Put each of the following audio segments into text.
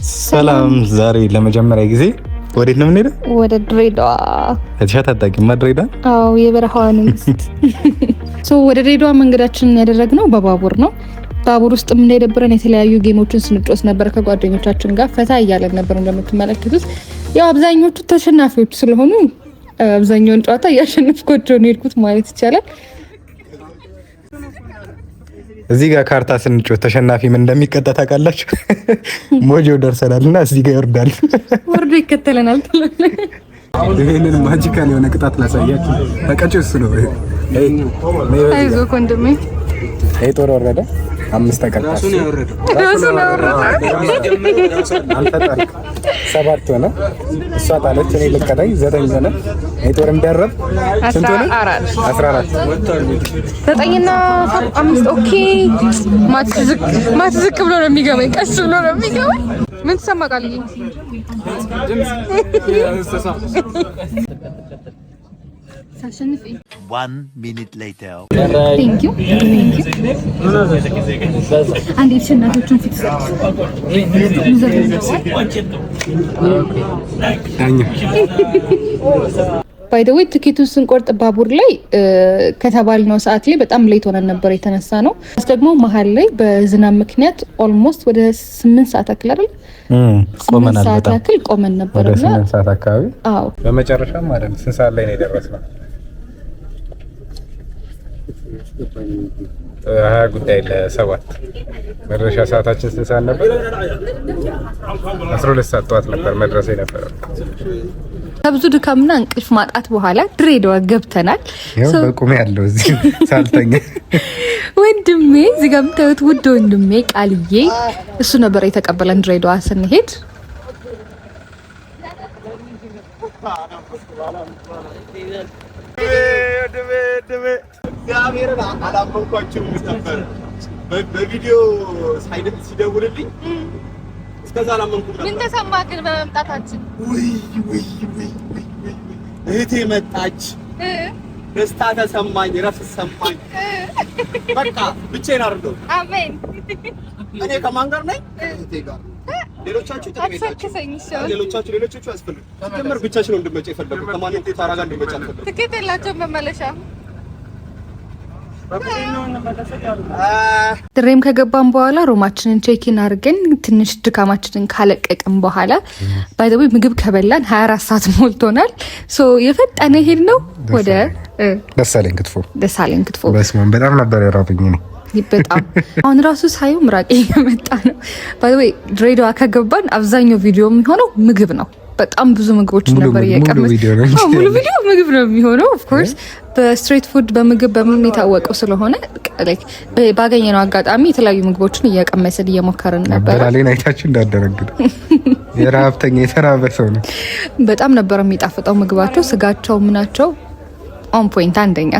ሰላም። ዛሬ ለመጀመሪያ ጊዜ ወዴት ነው የምንሄደው? ወደ ድሬዳዋ። እቻት አጣቂማ ድሬዳዋ? አዎ የበረሃዋ ንግስት። ወደ ድሬዳዋ መንገዳችንን ያደረግነው በባቡር ነው። ባቡር ውስጥ እንደደብረን የተለያዩ ጌሞችን ስንጮስ ነበር ከጓደኞቻችን ጋር ፈታ እያለን ነበር። እንደምትመለከቱት ያው አብዛኞቹ ተሸናፊዎች ስለሆኑ አብዛኛውን ጨዋታ እያሸነፍኳቸው ነው የሄድኩት ማለት ይቻላል። እዚህ ጋር ካርታ ስንጮት ተሸናፊ ምን እንደሚቀጣ ታውቃላችሁ? ሞጆ ደርሰናልና እዚህ ጋር ይወርዳል፣ ወርዶ ይከተለናል። ይሄንን ማጂካል የሆነ ቅጣት ላሳያችሁ። ተቀጭ እሱ ነው። አይዞህ ወንድሜ። ይሄ ጦር ወረደ 5 ተቀጣ። ራሱን ያወረደ አልተጣልክ 7 ሆነ። እሷ ጣለች፣ እኔ ልቀጣኝ 9 ሆነ። ይሄ ጦር እንዲያረብ ስንት ሆነ? 14 9 እና 5 ኦኬ። ማት ዝቅ ብሎ ነው የሚገባኝ፣ ቀስ ብሎ ነው የሚገባኝ። ምን ተሰማቃል? One minute later. Thank you. አንዴ እናቶቹን ፊት ባይ ዘ ዌይ ትኬቱን ስንቆርጥ ባቡር ላይ ከተባልነው ሰዓት ላይ በጣም ሌት ሆነን ነበር የተነሳ ነው። ደግሞ መሀል ላይ በዝናብ ምክንያት ኦልሞስት ወደ 8 ሰዓት አክል አይደል ቆመናል። በጣም ቆመን ነበር ወደ 8 ሰዓት አካባቢ። አዎ በመጨረሻም ማለት 6 ሰዓት ላይ ነው የደረስነው። 20 ጉዳይ ለ7 መድረሻ ሰዓታችን 6 ሰዓት ነበር። 12 ሰዓት ጠዋት ነበር መድረስ የነበረው። ከብዙ ድካምና እንቅልፍ ማጣት በኋላ ድሬዳዋ ገብተናል። ያው በቁሜ ያለው እዚህ ሳልተኛ ወንድሜ እዚህ ጋር የምታዩት ውድ ወንድሜ ቃልዬ እሱ ነበር የተቀበለን ድሬዳዋ ስንሄድ። እግዚአብሔርን አላመንኳቸውም ነበር። በቪዲዮ ሳይደት ሲደውልልኝ እስከዛ አላመንኩም ነበር። ምን ተሰማህ ግን በመምጣታችን? ውይ እህቴ መጣች፣ ደስታ ተሰማኝ፣ ረፍት ሰማኝ። በቃ ብቻዬን አይደለሁም። አሜን። እኔ ከማን ጋር ነኝ? እህቴ ጋር። ሌሎቻችሁ አስፈልጉ። ጀመር ብቻሽን እንድትመጪ የፈለጉት ከማንም ታራ ጋር እንድትመጪ አልፈለኩም። ትኬት የላቸውም መመለሻ። ድሬም ከገባን በኋላ ሮማችንን ቼኪን አድርገን ትንሽ ድካማችንን ካለቀቅን በኋላ ባይ ዘ ዌይ ምግብ ከበላን 24 ሰዓት ሞልቶናል። የፈጠነ ሄድ ነው ወደ ደሳለኝ ክትፎ። በስመ አብ በጣም ነበር የራበኝ ነው በጣም። አሁን ራሱ ሳይው ምራቄ የመጣ ነው። ባይ ዘ ዌይ ድሬዳዋ ከገባን አብዛኛው ቪዲዮ የሚሆነው ምግብ ነው። በጣም ብዙ ምግቦች ነበር እየቀመስ ሙሉ ቪዲዮ ምግብ ነው የሚሆነው። ኦፍ ኮርስ በስትሪት ፉድ በምግብ በምን የታወቀው ስለሆነ ባገኘነው አጋጣሚ የተለያዩ ምግቦችን እየቀመሰን እየሞከርን ነበር። አላሌን አይታችሁ እንዳደረግዱ የራብተኛ የተራበ ሰው ነው። በጣም ነበር የሚጣፍጠው ምግባቸው፣ ስጋቸው፣ ምናቸው ኦን ፖይንት አንደኛ።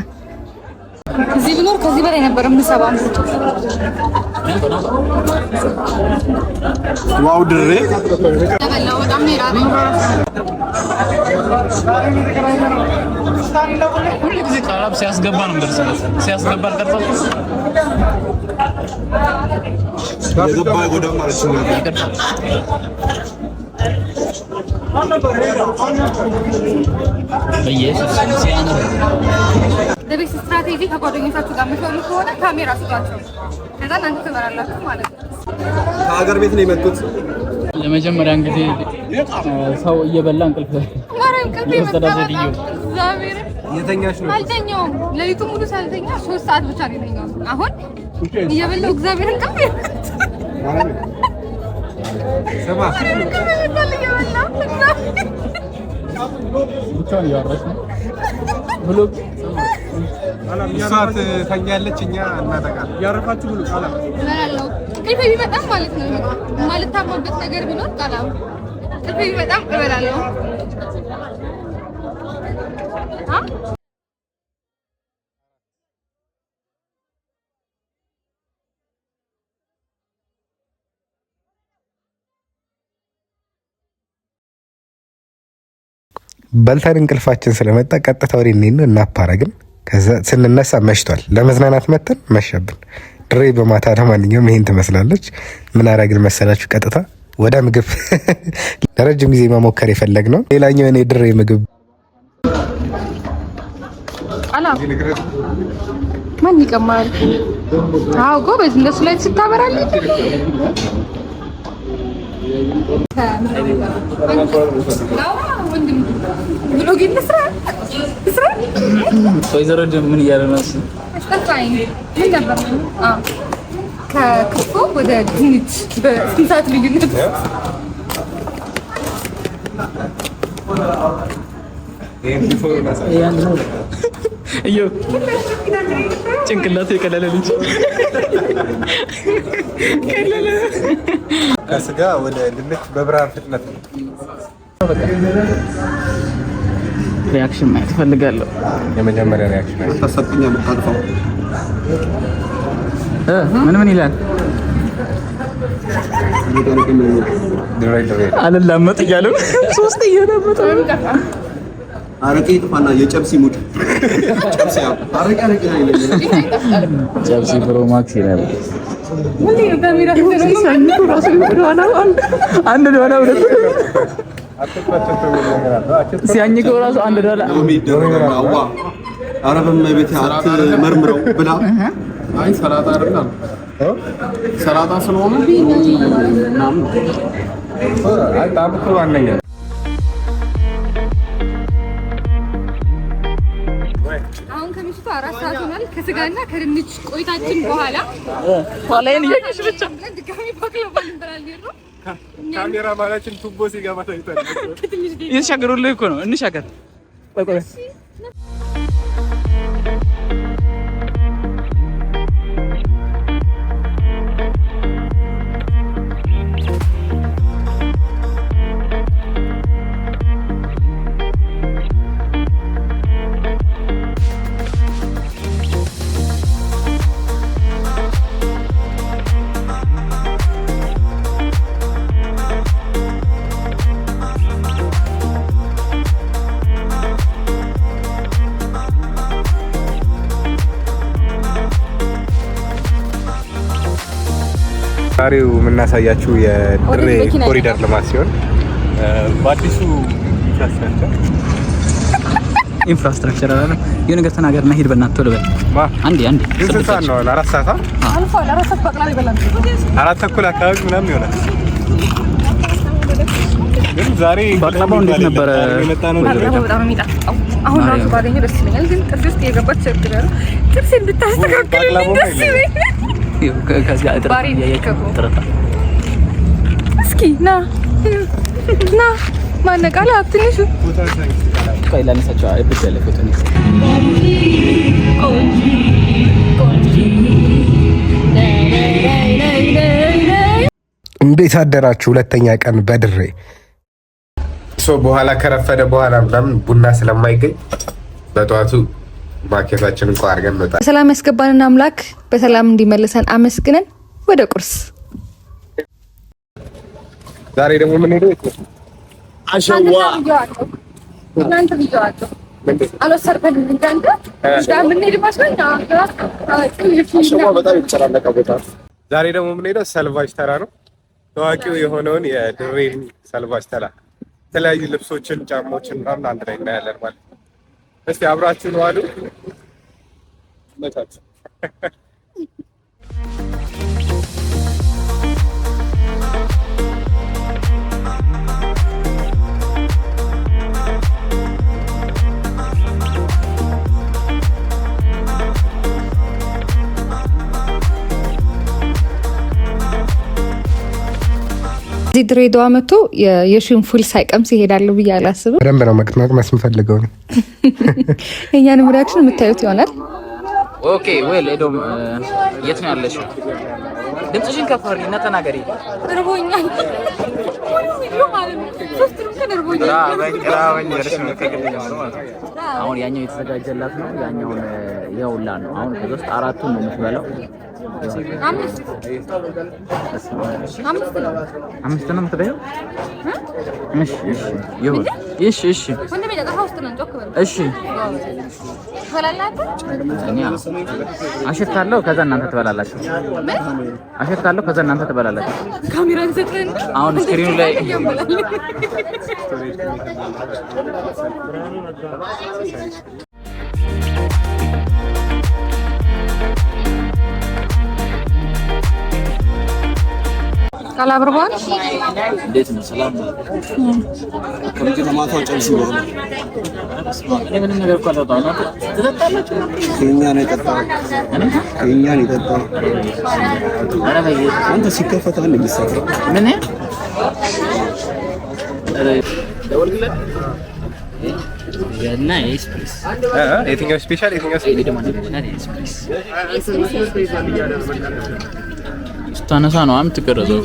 እዚህ ብኖር ከዚህ በላይ ነበር የምሰባው። ዋው ድሬ ተበላው በጣም ነው የራበኝ። ሁሉ ጊዜ ቃላብ ሲያስገባ ነው እንደርሰለት ሲያስገባ አልቀርጠው የገባ ጎዳም ማለት ነው። በኢየሱስ ሲያምር ለቤት ስትራቴጂ ከጓደኞቻችሁ ጋር የምትሆኑ ከሆነ ካሜራ ስጧቸው፣ ከዛ እናንተ ትመራላችሁ ማለት ነው። ከሀገር ቤት ነው የመጡት። ለመጀመሪያ እንግዲህ ሰው እየበላ እንቅልፍ የተኛሽ ነው? አልተኛውም። ሌሊቱን ሙሉ ሳልተኛ 3 ሰዓት ብቻ ነው የተኛሁት። አሁን እየበላሁ እግዚአብሔርን ብቻውን እያወራች ነው ብሎ እሷት ተኛለች፣ እኛ እናጠቃለን። ያረፋችሁ ብሎ ቃላ እበላለሁ። ቅልፌ ቢመጣም ማለት ነው የማልታማበት ነገር ቢኖር ቃላ ቅልፌ ቢመጣም እበላለሁ። በልተን እንቅልፋችን ስለመጣ ቀጥታ ወደ እኔን እናፓረግን። ከዛ ስንነሳ መሽቷል። ለመዝናናት መተን መሸብን። ድሬ በማታ ለማንኛውም ይሄን ትመስላለች። ምን አረግን መሰላችሁ? ቀጥታ ወደ ምግብ ለረጅም ጊዜ መሞከር የፈለግነው ሌላኛው እኔ ድሬ ምግብ አላ ማን ይቀማል? አዎ ጎበዝ፣ እንደሱ ላይ ስታበራለች። ወይዘሮ ምን እያለ ነው? ከክፎ ወደ ድንች በስንት ሰዓት ልዩነት? እዮ ጭንቅላቱ የቀለለ ልጅ ቀለለ። ከስጋ ወደ ድንች በብርሃን ፍጥነት ነው። ሪአክሽን ማየት ፈልጋለሁ። የመጀመሪያ ሪአክሽን ተሰጥኛ መጣጣው ምን ይላል? አልላመጥ እያለ ሶስት እየላመጠ አረቄ ጥፋና የጨብሲ ሙድ ጨብሲ አረቄ ጨብሲ ፕሮ ማክስ ይላል። ምን ነው ካሜራ አንድ ዶላ ሁለት ሲያኝከው ራሱ አንድ ዶላ አዋ አረበም ቤት አትመርምረው ብላ አይ ሰላጣ አይደለም ሰላጣ ስለሆነ አይ ታምኩ ዋነኛ አሁን ከምሽቱ 4 ሰዓት ሆኗል። ከስጋና ከድንች ቆይታችን በኋላ ኋላዬን እያየሽ ብቻ ድጋሚ ባቅላባ እንበላለን ነው። ካሜራ ማለችን ቱቦ ሲገባ ታይቷል። እየተሻገሩልህ እኮ ነው። እንሻገር። ቆይ ቆይ ዛሬው የምናሳያችሁ የድሬ ኮሪደር ልማት ሲሆን በአዲሱ ኢንፍራስትራክቸር አለ። የሆነ ነገር ተናገርና ሂድ በእናትህ ቶሎ በል። አንዴ ስንት ሰዓት ነው? 4 ሰዓት አልፏል። 4 ሰዓት ባቅላባ ይበላል። 4 ተኩል አካባቢ ምናምን ይሆናል። ግን ዛሬ ባቅላባው እንዴት ነበረ? በጣም የሚጣፍጠው አሁን ራሱ ባገኘው ደስ ይለኛል። ግን ጥርስ ውስጥ የገባች ቸግር ጥርስ እንድታስተካክልልኝ ደስ ይለኛል። ከዚህ ጥረታ እስኪ ና ማነቃላ ትንሹ ቆይ ላነሳቸው አይብስ ያለ ፎቶ ነው። እንዴት አደራችሁ? ሁለተኛ ቀን በድሬ በኋላ ከረፈደ በኋላ ምናምን ቡና ስለማይገኝ በጠዋቱ ማኬታችን እንኳን አድርገን መጣ። በሰላም ያስገባንን አምላክ በሰላም እንዲመልሰን አመስግነን ወደ ቁርስ። ዛሬ ደግሞ ምን ሄዶ አሸዋ እናንተ ቪዲዮአችሁ አልወሰድከኝ እንዳንተ ምን ሄድ ማስለኝ አሸዋ በጣም የተጨናነቀ ቦታ። ዛሬ ደግሞ ምን ሄዶ ሰልቫጅ ተራ ነው። ታዋቂው የሆነውን የድሬን ሰልቫጅ ተራ የተለያዩ ልብሶችን፣ ጫማዎችን ምናምን አንድ ላይ እናያለን ማለት ነው። እስቲ አብራችሁን ዋሉ። መጣች እዚህ ድሬዳዋ መጥቶ የሺን ፉል ሳይቀምስ ይሄዳል ብዬ አላስብም። በደንብ ነው መቅመስ የምፈልገው ነው። የእኛንም ሪአክሽን የምታዩት ይሆናል። ኦኬ ዌል ኤዶም የት ነው ያለሽው? ድምፅሽን ከፍ አድርጊና ተናገሪ። እርቦኛል። አሁን ያኛው የተዘጋጀላት ነው። ያኛውን የውላ ነው። አሁን ከዛ ውስጥ 4ቱን ነው የምትበላው። አምስት ነው የምትበይው? እሺ እሺ እሺ አሸታለሁ። ከዛ እናንተ ትበላላችሁ። አሸታለሁ። ከዛ እናንተ ትበላላችሁ። ካሜራን ዘጠን አሁን ስክሪኑ ላይ ካላብርባን እንዴት ነው? ሰላም ነው? ከዚህ ለማታው ጨርሱ ነው። ምን ነገር እኮ አልወጣም። ትጠጣላችሁ? ከኛ ነው የጠጣው። ከኛ ነው የጠጣው። ኧረ በየት አንተ ሲከፈት አንድ የሚሰራው ምን ደውልልኝ። እና ኤስፕሬስ የትኛው ስፔሻል የትኛው ስታነሳ ነው የምትቀረጸው።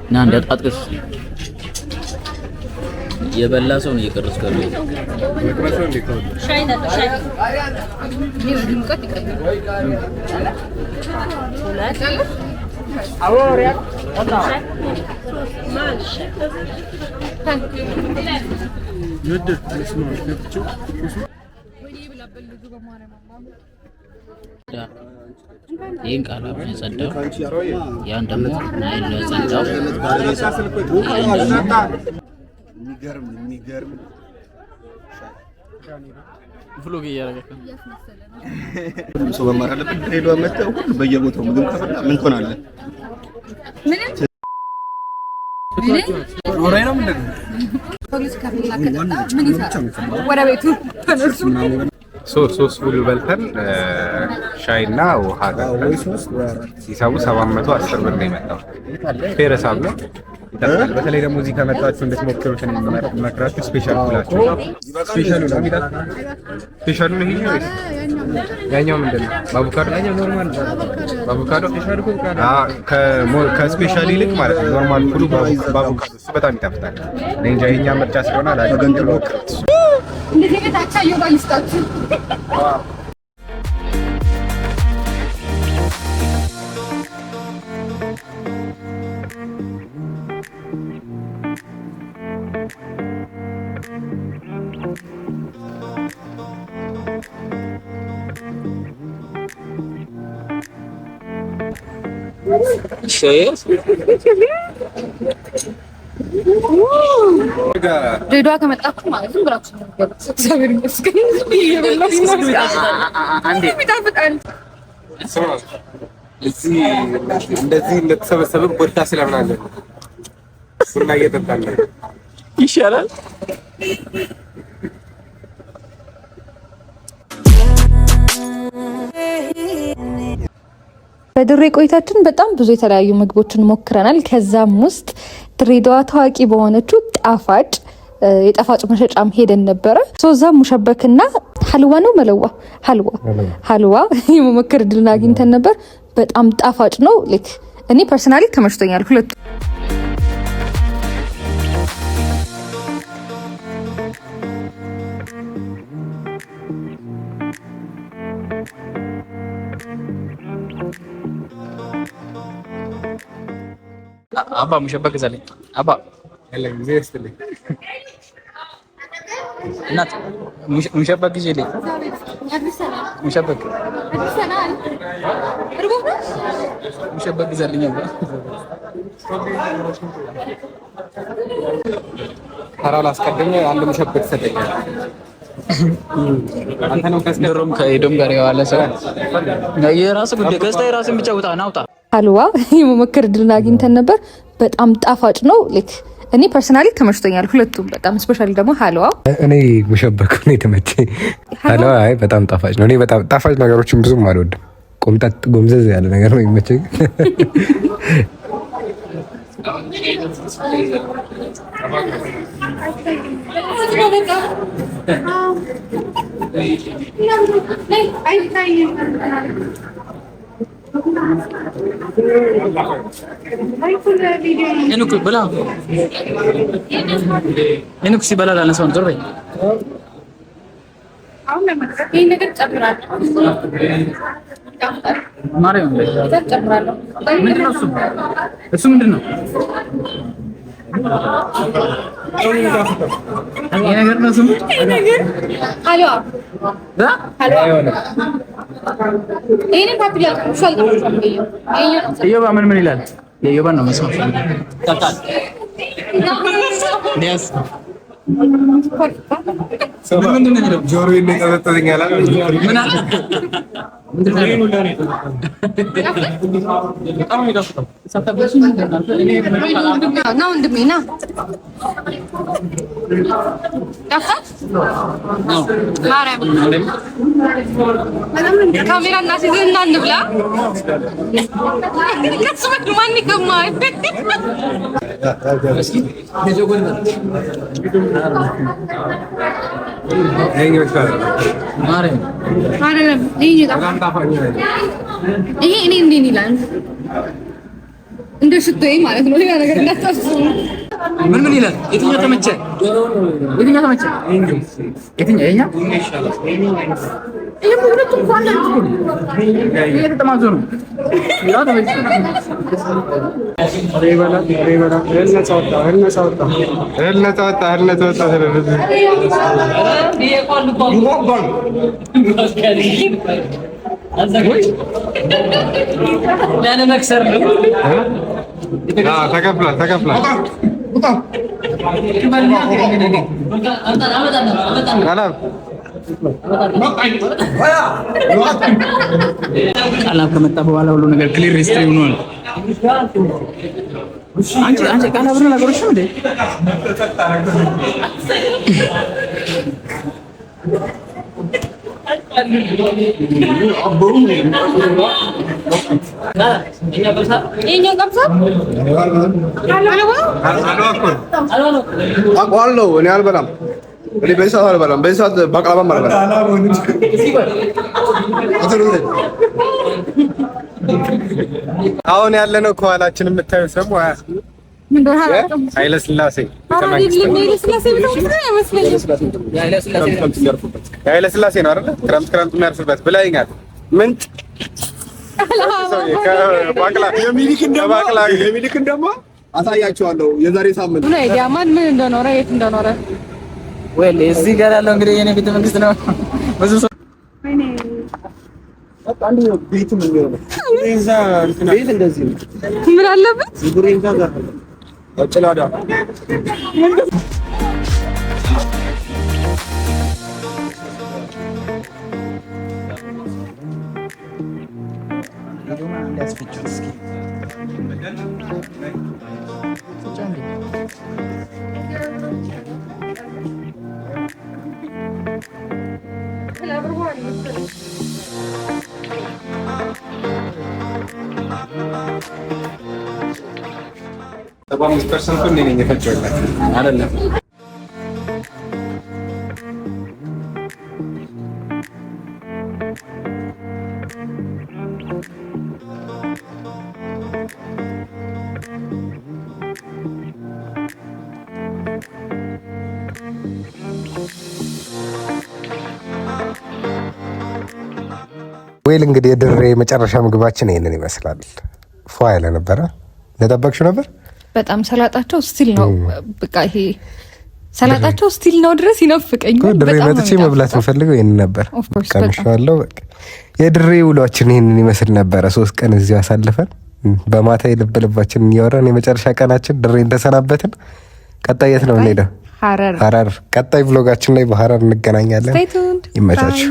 እና እንዳጣጥቅስ የበላ ሰው ነው እየቀረጽኩ ያለው። ይሄን ቃል አብረን ጸዳው ያን ደግሞ ናይል ነው ጸዳው። የሚገርም ፍሎግ እያደረገ ሁሉም ሰው መማር አለበት። ድሬዳዋ መጣው ሁሉ በየቦታው ምግብ ከፈላ ምን ትሆናለህ? ወደ ቤቱ ተነሱ። ሶስት ፉል በልተን ሻይና ውሃ ጋር ሂሳቡ 710 ብር ነው የመጣው። ፌር ሂሳብ ነው። ይጠቅማል። በተለይ ደግሞ እዚህ ከመጣችሁ እንድትሞክሩት እንመክራችሁ። ስፔሻል ፉላችሁ ስፔሻሉ ነው የሚጣ ስፔሻሉ ነው። ይሄ ወይስ ያኛው ምንድን ነው? በአቮካዶ ያኛው ኖርማል በአቮካዶ ስፔሻሉ ከስፔሻል ይልቅ ማለት ነው ኖርማል ፉሉ በአቮካዶ እሱ በጣም ይጣፍጣል። እኔ እንጃ የኛ ምርጫ ስለሆነ አላገንገ ሞክሩት። እንደዚህ ከታቻዩ ጋር ይስጣችሁ። ድሬዳዋ ከመጣችሁ ማለት ነው ብራችሁ ነው። እግዚአብሔር ይመስገን እዚህ እንደዚህ እንደተሰበሰበ ቦታ ስለምናለ ቡና እየጠጣን ነው ይሻላል። በድሬ ቆይታችን በጣም ብዙ የተለያዩ ምግቦችን ሞክረናል። ከዛም ውስጥ ድሬዳዋ ታዋቂ በሆነችው ጣፋጭ የጣፋጭ መሸጫም ሄደን ነበረ። ሶዛም ሙሸበክና ሀልዋ ነው መለዋ ሀልዋ የመሞከር እድልን አግኝተን ነበር። በጣም ጣፋጭ ነው። ልክ እኔ ፐርሰናሊ ተመችቶኛል ሁለቱ። አባ ሙሸበክ ዘለኝ አባ ያለኝ ጊዜ ያስተልኝ እናት ሙሸበክ ይዤልኝ ሙሸበክ ይዘልኝ አባ ተራው ላስቀድም አንድ ሙሸበክ ሰጠኛል። አንተ ነው ከስደሮም ከኤዶም ጋር የዋለ ሰው የራስ ጉዳይ ገዝታ የራስን ብቻ ውጣ ናውጣ። ሀልዋ የመሞከር እድልን አግኝተን ነበር። በጣም ጣፋጭ ነው። ልክ እኔ ፐርሰናሊ ተመችቶኛል ሁለቱም በጣም ስፔሻሊ ደግሞ ሀልዋ። እኔ ሙሸበክ ነው የተመቸኝ። ሀልዋ አይ በጣም ጣፋጭ ነው። እኔ በጣም ጣፋጭ ነገሮችን ብዙም አልወድም። ቆምጣጥ ጎምዘዝ ያለ ነገር ነው የሚመቸኝ። እነኩ በላ እነኩ ሲበላ ላነሳው ዞር በይ ይሄ ነገር ጨምራለሁ። ማርያም ጨምራለሁ። ምንድን ነው እሱ ምንድን ነው? ይሄ ነገር ነው ስሙ። ይሄ ነገር ሀልዋ ይሄን ፓፒላ እዮባ ምን ይላል? የእዮባን ነው መስማት ምንድን ነው የሚለው? ጆሮዬን ይጠበጥብኛል አለ። ምን አለ? ካሜራ እናስይዝና እንብላ። ማን ይቀማል? ይሄ እኔ እንዴት ይላል? እንደ ሽቶዬ ማለት ነው። ሌላ ነገር እንዳታስቡ። ምን ይላል? የትኛው ተመቸ? የትኛው ተመቸ? የትኛው የኛ? ይሄ ሁለቱ እንኳን ነው። ይሄ ተማዞ ነው። ያ ተመቸ። ሬበላ እልነጻ ወጣ ለኔ መክሰር ነው። ተከፍሏል። ቃላብ ከመጣ በኋላ ሁሉ ነገር ክሊር ሂስትሪ ሆኗል። አንቺ ቃላብ ነው ነገሮች እንዴ? አውቀዋለሁ። እኔ አልበላም። እኔ በዚህ ሰዓት አልበላም። በዚህ ሰዓት ባቅላባም አልበላም። አሁን ያለነው ከኋላችን የምታዩት ደግሞ ኃይለ ሥላሴ ነው አይደል? ክረምት የሚያርፍበት ብላኛል። ምንጭ የሚልክን ደግሞ አሳያቸዋለሁ የዛሬ ሳምንት። ማን ምን እንደኖረ የት እንደኖረ ወይ እዚህ ጋር ያለው እንግዲህ የኔ ቤተ መንግስት ነው። ብዙ ሰው ቤት እንደዚህ ነው። ምን አለበት? ጭላዳ %75 እኔ ነኝ የፈጨሁለት አይደለም። ወይል እንግዲህ የድሬ መጨረሻ ምግባችን ይሄንን ይመስላል። ፏ ያለ ነበረ። ለጠበቅሽው ነበር። በጣም ሰላጣቸው ስቲል ነው። በቃ ይሄ ሰላጣቸው ስቲል ነው ድረስ ይነፍቀኝ። ድሬ መጥቼ መብላት የምፈልገው ይሄን ነበር። ቀምሻለሁ። በቃ የድሬ ውሏችን ይሄንን ይመስል ነበረ። 3 ቀን እዚሁ አሳልፈን በማታ የልብ ልባችንን እያወራን የመጨረሻ ቀናችን ድሬን ተሰናበትን። ቀጣይ የት ነው የምንሄደው? ሐረር። ቀጣይ ቭሎጋችን ላይ በሐረር እንገናኛለን። ይመቻችሁ።